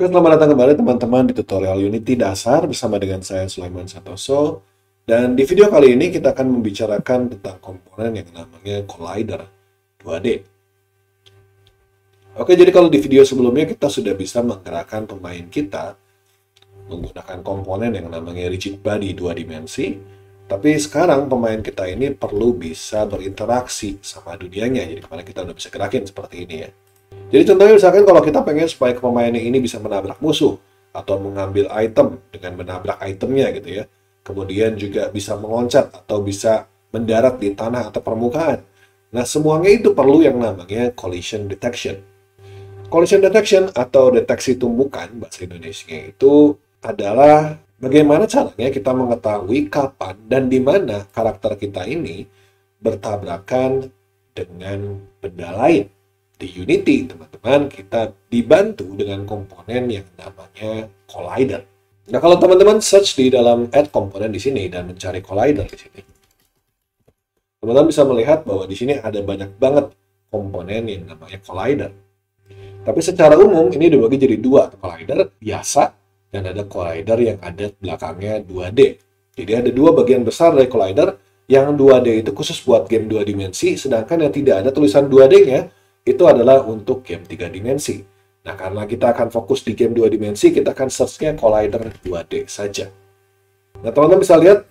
selamat datang kembali teman-teman di tutorial Unity dasar bersama dengan saya Sulaiman Santoso. Dan di video kali ini kita akan membicarakan tentang komponen yang namanya Collider 2D. Oke, jadi kalau di video sebelumnya kita sudah bisa menggerakkan pemain kita menggunakan komponen yang namanya rigid body 2 dimensi. Tapi sekarang pemain kita ini perlu bisa berinteraksi sama dunianya. Jadi kemarin kita udah bisa gerakin seperti ini ya. Jadi contohnya misalkan kalau kita pengen supaya pemainnya ini bisa menabrak musuh atau mengambil item dengan menabrak itemnya gitu ya. Kemudian juga bisa meloncat atau bisa mendarat di tanah atau permukaan. Nah, semuanya itu perlu yang namanya collision detection. Collision detection atau deteksi tumbukan bahasa Indonesia itu adalah bagaimana caranya kita mengetahui kapan dan di mana karakter kita ini bertabrakan dengan benda lain. Di Unity, teman-teman, kita dibantu dengan komponen yang namanya Collider. Nah, kalau teman-teman search di dalam add komponen di sini dan mencari Collider di sini, teman-teman bisa melihat bahwa di sini ada banyak banget komponen yang namanya Collider. Tapi secara umum ini dibagi jadi dua, Collider biasa dan ada Collider yang ada belakangnya 2D. Jadi ada dua bagian besar dari Collider. Yang 2D itu khusus buat game 2 dimensi, sedangkan yang tidak ada tulisan 2D-nya itu adalah untuk game 3 dimensi. Nah, karena kita akan fokus di game 2 dimensi, kita akan search-nya Collider 2D saja. Nah, teman-teman bisa lihat,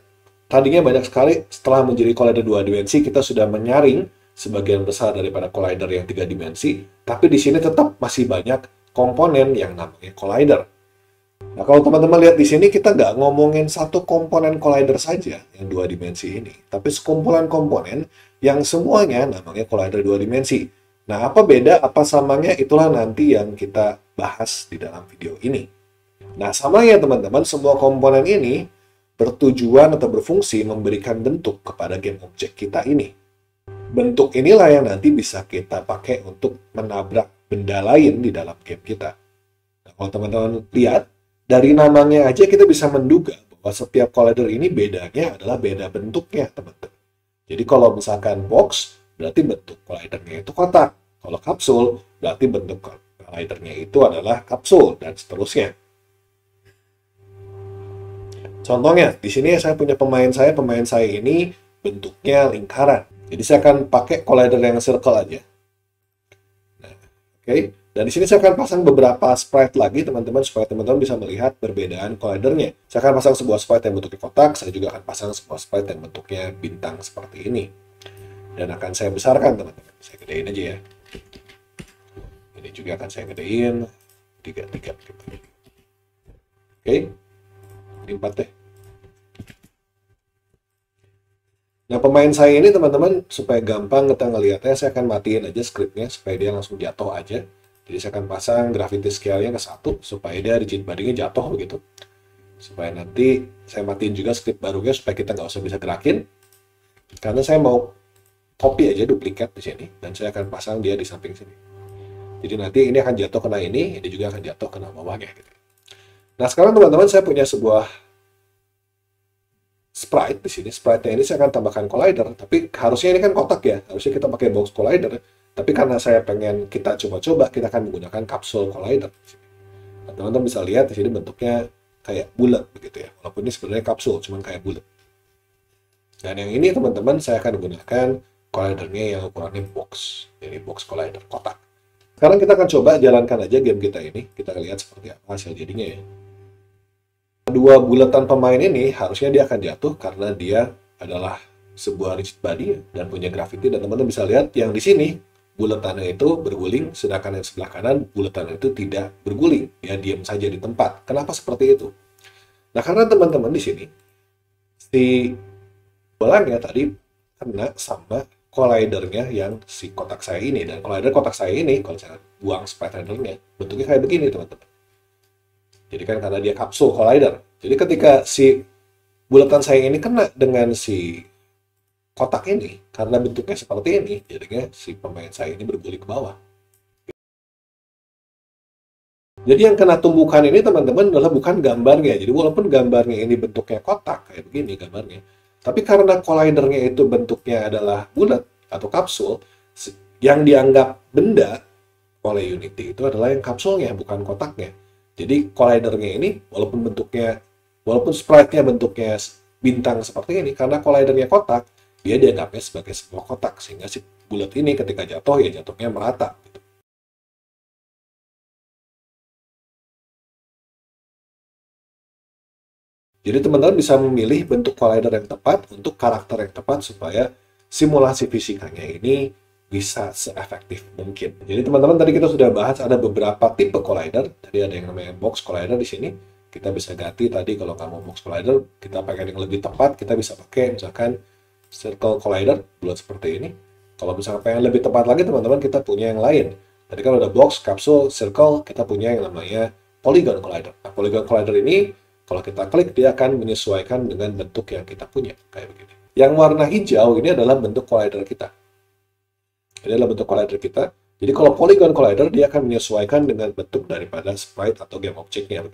tadinya banyak sekali, setelah menjadi Collider 2 dimensi, kita sudah menyaring sebagian besar daripada Collider yang 3 dimensi, tapi di sini tetap masih banyak komponen yang namanya Collider. Nah, kalau teman-teman lihat di sini, kita nggak ngomongin satu komponen Collider saja, yang 2 dimensi ini, tapi sekumpulan komponen yang semuanya namanya Collider 2 dimensi. Nah, apa beda, apa samanya, itulah nanti yang kita bahas di dalam video ini. Nah, samanya teman-teman, semua komponen ini bertujuan atau berfungsi memberikan bentuk kepada game objek kita ini. Bentuk inilah yang nanti bisa kita pakai untuk menabrak benda lain di dalam game kita. Nah, kalau teman-teman lihat, dari namanya aja kita bisa menduga bahwa setiap collider ini bedanya adalah beda bentuknya, teman-teman. Jadi kalau misalkan box, berarti bentuk collidernya itu kotak. Kalau kapsul, berarti bentuk collidernya itu adalah kapsul, dan seterusnya. Contohnya, di sini saya punya pemain saya ini bentuknya lingkaran. Jadi saya akan pakai collider yang circle aja. Nah, oke. Dan di sini saya akan pasang beberapa sprite lagi, teman-teman, supaya teman-teman bisa melihat perbedaan collidernya. Saya akan pasang sebuah sprite yang bentuknya kotak, saya juga akan pasang sebuah sprite yang bentuknya bintang seperti ini. Dan akan saya besarkan, teman-teman. Saya gedein aja ya. Ini juga akan saya gedein 3 gitu. Oke. Ini 4 deh. Nah, pemain saya ini, teman-teman, supaya gampang kita ngelihatnya, saya akan matiin aja scriptnya supaya dia langsung jatuh aja. Jadi saya akan pasang gravity scale-nya ke 1 supaya dia rigid body-nya jatuh begitu. Supaya nanti saya matiin juga script barunya supaya kita nggak usah bisa gerakin. Karena saya mau copy aja duplikat di sini dan saya akan pasang dia di samping sini. Jadi nanti ini akan jatuh kena ini juga akan jatuh kena bawahnya. Gitu. Nah, sekarang teman-teman saya punya sebuah sprite di sini. Sprite-nya ini saya akan tambahkan collider, tapi harusnya ini kan kotak ya. Harusnya kita pakai box collider. Tapi karena saya pengen kita coba-coba, kita akan menggunakan kapsul collider. Nah, teman-teman bisa lihat di sini bentuknya kayak bulat begitu ya. Walaupun ini sebenarnya kapsul, cuman kayak bulat. Dan yang ini teman-teman saya akan menggunakan collidernya yang ukurannya box. Jadi box collider, kotak. Sekarang kita akan coba jalankan aja game kita ini. Kita lihat seperti apa hasil jadinya ya. Dua bulatan pemain ini harusnya dia akan jatuh karena dia adalah sebuah rigid body dan punya gravity. Dan teman-teman bisa lihat yang di sini bulatannya itu berguling, sedangkan yang sebelah kanan bulatannya itu tidak berguling. Dia diam saja di tempat. Kenapa seperti itu? Nah, karena teman-teman di sini si bolanya tadi kena sama collidernya yang si kotak saya ini. Dan collider kotak saya ini, kalau saya buang sprite handle-nya, bentuknya kayak begini, teman-teman. Jadi kan karena dia kapsul collider. Jadi ketika si bulatan saya ini kena dengan si kotak ini, karena bentuknya seperti ini, jadinya si pemain saya ini berguling ke bawah. Jadi yang kena tumbukan ini, teman-teman, adalah bukan gambarnya. Jadi walaupun gambarnya ini bentuknya kotak, kayak begini gambarnya, tapi karena collidernya itu bentuknya adalah bulat atau kapsul, yang dianggap benda oleh Unity itu adalah yang kapsulnya, bukan kotaknya. Jadi collidernya ini walaupun sprite-nya bentuknya bintang seperti ini, karena collidernya kotak, dia dianggapnya sebagai sebuah kotak, sehingga si bulat ini ketika jatuh ya jatuhnya merata. Jadi teman-teman bisa memilih bentuk collider yang tepat untuk karakter yang tepat supaya simulasi fisikanya ini bisa seefektif mungkin. Jadi teman-teman tadi kita sudah bahas ada beberapa tipe collider. Tadi ada yang namanya box collider di sini. Kita bisa ganti tadi kalau nggak mau box collider, kita pengen yang lebih tepat, kita bisa pakai misalkan circle collider, bulat seperti ini. Kalau misalkan pengen lebih tepat lagi teman-teman, kita punya yang lain. Tadi kan udah box, capsule, circle, kita punya yang namanya polygon collider. Nah, polygon collider ini kalau kita klik, dia akan menyesuaikan dengan bentuk yang kita punya, kayak begini. Yang warna hijau ini adalah bentuk collider kita. Ini adalah bentuk collider kita. Jadi kalau polygon collider, dia akan menyesuaikan dengan bentuk daripada sprite atau game object-nya.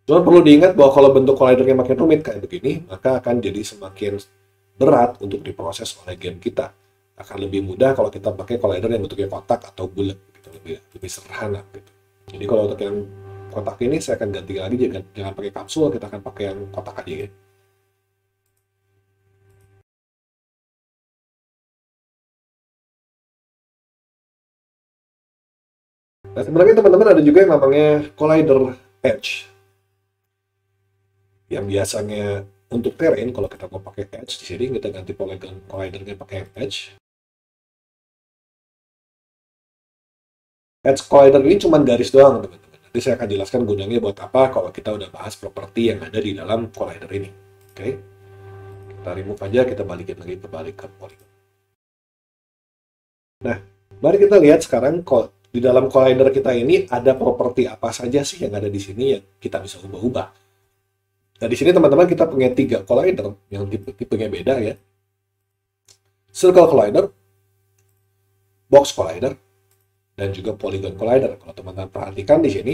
Cuma perlu diingat bahwa kalau bentuk collider-nya makin rumit kayak begini, maka akan jadi semakin berat untuk diproses oleh game kita. Akan lebih mudah kalau kita pakai collider yang bentuknya kotak atau bulat, gitu. Lebih sederhana. Gitu. Jadi kalau untuk yang kotak ini saya akan ganti lagi, jangan pakai kapsul, kita akan pakai yang kotak aja ya. Nah sebenarnya teman-teman ada juga yang namanya collider edge. Yang biasanya untuk terrain, kalau kita mau pakai edge di sini, kita ganti polygon collidernya pakai edge. Edge collider ini cuma garis doang teman-teman. Nanti saya akan jelaskan gunanya buat apa kalau kita udah bahas properti yang ada di dalam collider ini. Oke, kita remove aja, kita balikin lagi balik ke polygon. Nah, mari kita lihat sekarang di dalam collider kita ini ada properti apa saja sih yang ada di sini yang kita bisa ubah-ubah. Nah, di sini teman-teman kita punya 3 collider yang tipenya beda ya. Circle collider, box collider, dan juga polygon collider. Kalau teman-teman perhatikan di sini,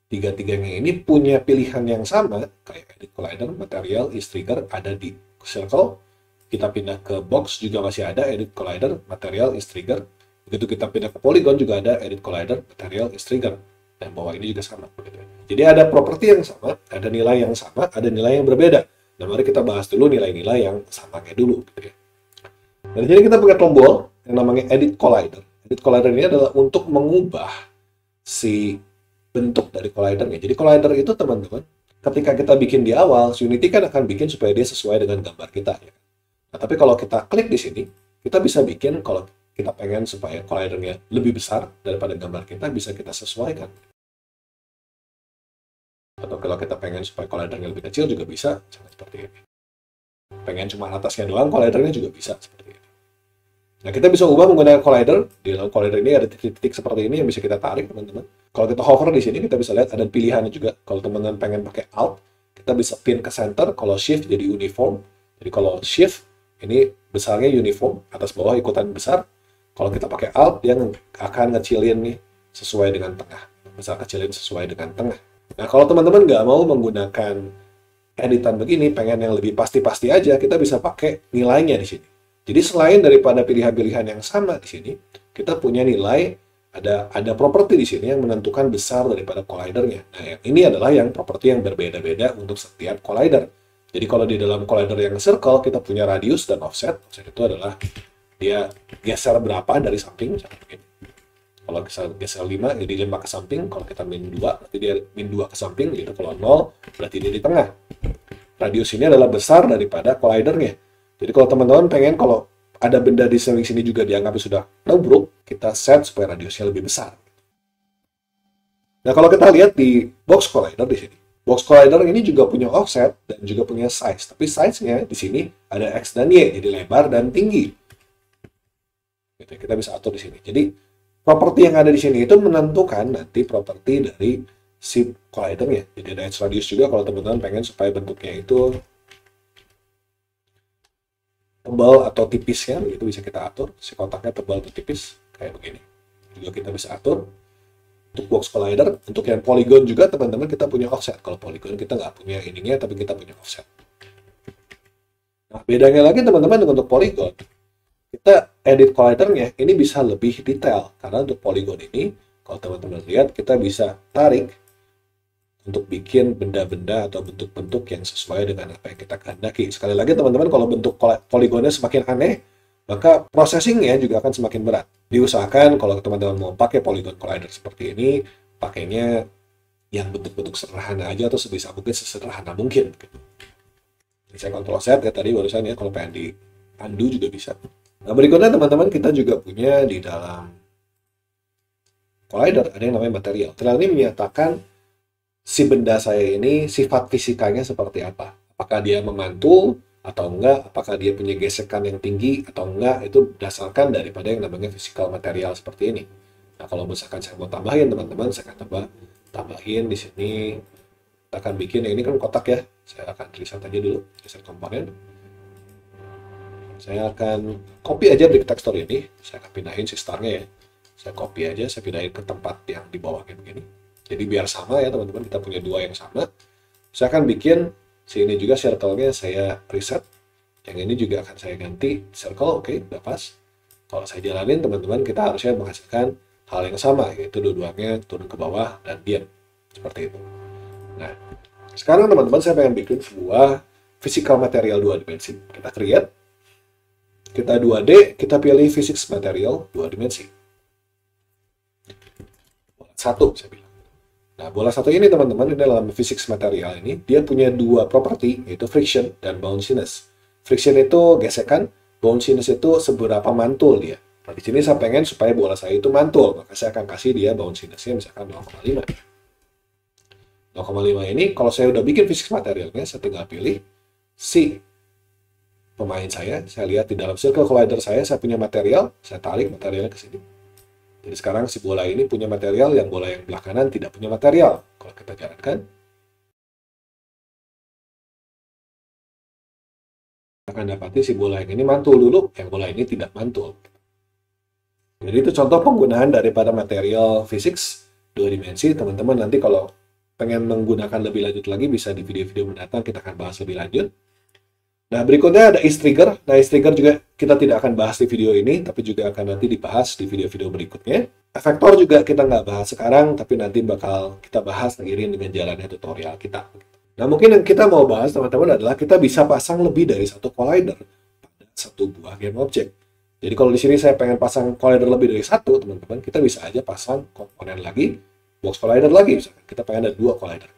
tiga-tiganya ini punya pilihan yang sama, kayak edit collider, material, is trigger, ada di circle. Kita pindah ke box juga masih ada edit collider, material, is trigger. Begitu kita pindah ke polygon juga ada edit collider, material, is trigger. Dan bawah ini juga sama. Jadi ada properti yang sama, ada nilai yang sama, ada nilai yang berbeda. Nah, mari kita bahas dulu nilai-nilai yang samanya dulu. Gitu ya. Dan jadi kita punya tombol yang namanya edit collider. Edit collider ini adalah untuk mengubah si bentuk dari collidernya. Jadi collider itu teman-teman, ketika kita bikin di awal, Unity kan akan bikin supaya dia sesuai dengan gambar kita. Ya. Nah, tapi kalau kita klik di sini, kita bisa bikin kalau kita pengen supaya collidernya lebih besar daripada gambar kita, bisa kita sesuaikan. Atau kalau kita pengen supaya collidernya lebih kecil juga bisa, seperti ini. Pengen cuma atasnya doang, collidernya juga bisa seperti ini. Nah, kita bisa ubah menggunakan collider. Di dalam collider ini ada titik-titik seperti ini yang bisa kita tarik, teman-teman. Kalau kita hover di sini, kita bisa lihat ada pilihannya juga. Kalau teman-teman pengen pakai Alt, kita bisa pin ke center. Kalau Shift jadi uniform. Jadi kalau Shift, ini besarnya uniform, atas bawah ikutan besar. Kalau kita pakai Alt, dia akan ngecilin nih sesuai dengan tengah. Besar kecilin sesuai dengan tengah. Nah, kalau teman-teman nggak mau menggunakan editan begini, pengen yang lebih pasti-pasti aja, kita bisa pakai nilainya di sini. Jadi selain daripada pilihan-pilihan yang sama di sini, kita punya nilai, ada properti di sini yang menentukan besar daripada collidernya. Nah, yang ini adalah yang properti yang berbeda-beda untuk setiap collider. Jadi kalau di dalam collider yang circle, kita punya radius dan offset. Offset itu adalah dia geser berapa dari samping, misalnya begini. Kalau kita geser 5, jadi 5 ke samping. Kalau kita min 2, berarti dia min 2 ke samping. Gitu. Kalau 0, berarti dia di tengah. Radius ini adalah besar daripada collidernya. Jadi kalau teman-teman pengen kalau ada benda di sini juga dianggap sudah nubruk, kita set supaya radiusnya lebih besar. Nah, kalau kita lihat di box collider di sini. Box collider ini juga punya offset dan juga punya size. Tapi size-nya di sini ada X dan Y, jadi lebar dan tinggi. Gitu, kita bisa atur di sini. Jadi properti yang ada di sini itu menentukan nanti properti dari si collidernya. Jadi ada edge radius juga kalau teman-teman pengen supaya bentuknya itu tebal atau tipis ya, itu bisa kita atur. Si kotaknya tebal atau tipis kayak begini. Juga kita bisa atur. Untuk box collider, untuk yang polygon juga teman-teman kita punya offset. Kalau polygon kita nggak punya ininya, tapi kita punya offset. Nah, bedanya lagi teman-teman dengan untuk polygon, kita edit collidernya ini bisa lebih detail karena untuk polygon ini Kalau teman-teman lihat, kita bisa tarik untuk bikin benda-benda atau bentuk-bentuk yang sesuai dengan apa yang kita kehendaki. Sekali lagi teman-teman, kalau bentuk poligonnya semakin aneh, maka processingnya juga akan semakin berat. Diusahakan kalau teman-teman mau pakai polygon collider seperti ini, pakainya yang bentuk-bentuk sederhana aja atau sebisa mungkin sesederhana mungkin. Gitu. Jadi saya Ctrl Z ya tadi barusan ya, kalau pengen di undo juga bisa. Nah berikutnya teman-teman, kita juga punya di dalam collider ada yang namanya material. Material ini menyatakan si benda saya ini sifat fisikanya seperti apa. Apakah dia memantul atau enggak, apakah dia punya gesekan yang tinggi atau enggak, itu berdasarkan daripada yang namanya physical material seperti ini. Nah, kalau misalkan saya mau tambahin teman-teman, saya akan tambahin di sini. Kita akan bikin, ini kan kotak ya. Saya akan reset aja dulu, reset komponen. Saya akan copy aja brick tekstur ini. Saya akan pindahin si star-nya ya. Saya copy aja, saya pindahin ke tempat yang di bawahnya begini. Jadi biar sama ya teman-teman, kita punya dua yang sama. Saya akan bikin si ini juga circle-nya saya reset. Yang ini juga akan saya ganti circle, oke, udah pas. Kalau saya jalanin teman-teman, kita harusnya menghasilkan hal yang sama, yaitu dua-duanya turun ke bawah dan diam. Seperti itu. Nah, sekarang teman-teman saya pengen bikin sebuah physical material 2 dimensi. Kita create. Kita 2D, kita pilih physics material 2 dimensi. Satu, saya bilang. Nah, bola satu ini teman-teman, ini dalam physics material ini, dia punya dua properti, yaitu friction dan bounciness. Friction itu gesekan, bounciness itu seberapa mantul dia. Nah, di sini saya pengen supaya bola saya itu mantul, maka saya akan kasih dia bounciness-nya misalkan 0,5. 0,5 ini, kalau saya udah bikin physics materialnya, saya tinggal pilih si pemain saya lihat di dalam circle collider saya punya material, saya tarik materialnya ke sini. Jadi sekarang si bola ini punya material, yang bola yang belah kanan tidak punya material. Kalau kita jalankan, akan dapati si bola yang ini mantul dulu, yang bola ini tidak mantul. Jadi itu contoh penggunaan daripada material physics 2 dimensi. Teman-teman nanti kalau pengen menggunakan lebih lanjut lagi, bisa di video-video mendatang kita akan bahas lebih lanjut. Nah, berikutnya ada is trigger. Nah, is trigger juga kita tidak akan bahas di video ini, tapi juga akan nanti dibahas di video-video berikutnya. Efektor juga kita nggak bahas sekarang, tapi nanti bakal kita bahas seiring dengan jalannya tutorial kita. Nah, mungkin yang kita mau bahas, teman-teman, adalah kita bisa pasang lebih dari satu collider pada satu buah game object. Jadi kalau di sini saya pengen pasang collider lebih dari satu, teman-teman, kita bisa aja pasang komponen lagi, box collider lagi. Misalkan kita pengen ada 2 collider.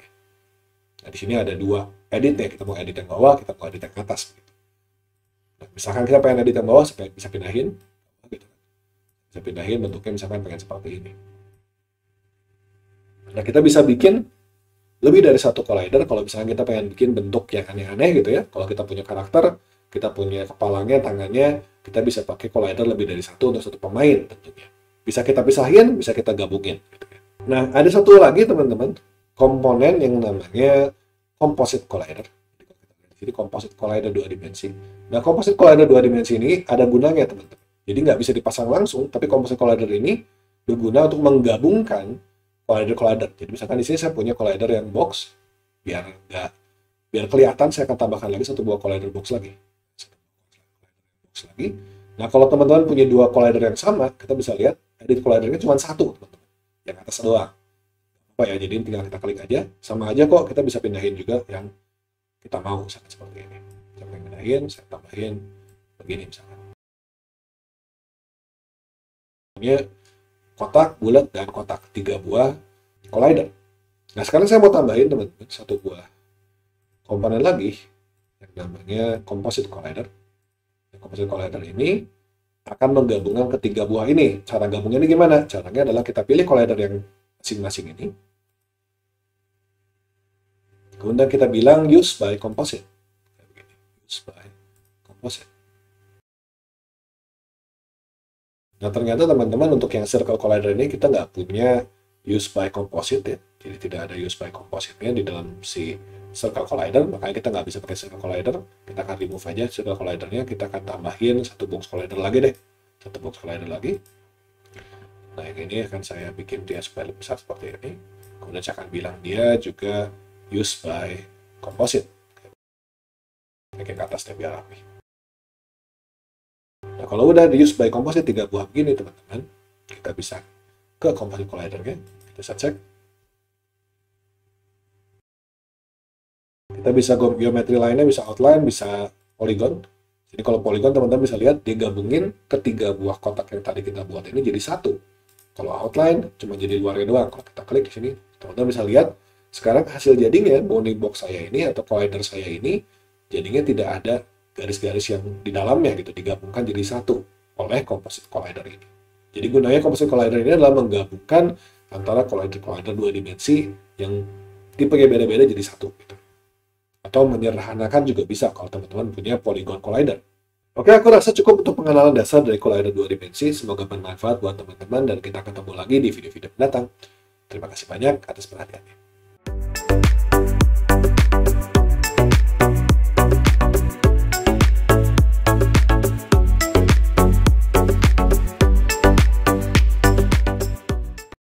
Nah, di sini ada 2 edit ya, kita mau edit yang bawah, kita mau edit yang atas. Gitu. Nah, misalkan kita pengen edit yang bawah, supaya bisa pindahin, gitu. Bisa pindahin bentuknya misalkan pengen seperti ini. Nah, kita bisa bikin lebih dari satu collider kalau misalkan kita pengen bikin bentuk yang aneh-aneh gitu ya. Kalau kita punya karakter, kita punya kepalanya, tangannya, kita bisa pakai collider lebih dari satu untuk satu pemain bentuknya. Bisa kita pisahin, bisa kita gabungin. Gitu ya. Nah, ada satu lagi teman-teman, komponen yang namanya composite collider. Jadi composite collider 2 dimensi. Nah, composite collider 2 dimensi ini ada gunanya teman-teman. Jadi nggak bisa dipasang langsung, tapi composite collider ini berguna untuk menggabungkan collider-collider. Jadi misalkan di sini saya punya collider yang box, biar kelihatan saya akan tambahkan lagi satu buah collider box lagi. Nah, kalau teman-teman punya 2 collider yang sama, kita bisa lihat edit collidernya cuma satu, teman-teman. Yang atas doang. Apa ya, jadi tinggal kita klik aja, sama aja kok, kita bisa pindahin juga yang kita mau, misalkan seperti ini. Saya pindahin, saya tambahin begini misalkan. Ini kotak, bulat, dan kotak, 3 buah collider. Nah, sekarang saya mau tambahin teman-teman satu buah komponen lagi yang namanya composite collider. Composite collider ini akan menggabungkan ketiga buah ini. Cara gabungnya ini gimana? Caranya adalah kita pilih collider yang masing-masing ini. Kemudian kita bilang use by composite. Use by composite. Nah, ternyata teman-teman untuk yang circle collider ini kita nggak punya use by composite ya. Jadi tidak ada use by composite-nya di dalam si circle collider, makanya kita nggak bisa pakai circle collider. Kita akan remove aja circle collider-nya, kita akan tambahin satu box collider lagi deh. Satu box collider lagi. Nah, yang ini akan saya bikin dia supaya lebih besar seperti ini. Kemudian saya akan bilang dia juga use by composite. Oke, ke atas deh biar rapi. Nah, kalau udah di use by composite 3 buah begini teman-teman, kita bisa ke Composite Collider. Oke? Kita bisa cek. Kita bisa geometri lainnya, bisa outline, bisa polygon. Jadi kalau polygon teman-teman bisa lihat dia gabungin ketiga buah kotak yang tadi kita buat ini jadi satu. Kalau outline cuma jadi luarnya doang. Kalau kita klik di sini, teman-teman bisa lihat sekarang hasil jadinya bounding box saya ini atau collider saya ini jadinya tidak ada garis-garis yang di dalamnya gitu, digabungkan jadi satu oleh composite collider ini. Jadi gunanya composite collider ini adalah menggabungkan antara collider dua dimensi yang tipenya beda-beda jadi satu gitu. Atau menyederhanakan juga bisa kalau teman-teman punya polygon collider. Oke, aku rasa cukup untuk pengenalan dasar dari collider dua dimensi. Semoga bermanfaat buat teman-teman dan kita ketemu lagi di video-video mendatang. Terima kasih banyak atas perhatiannya.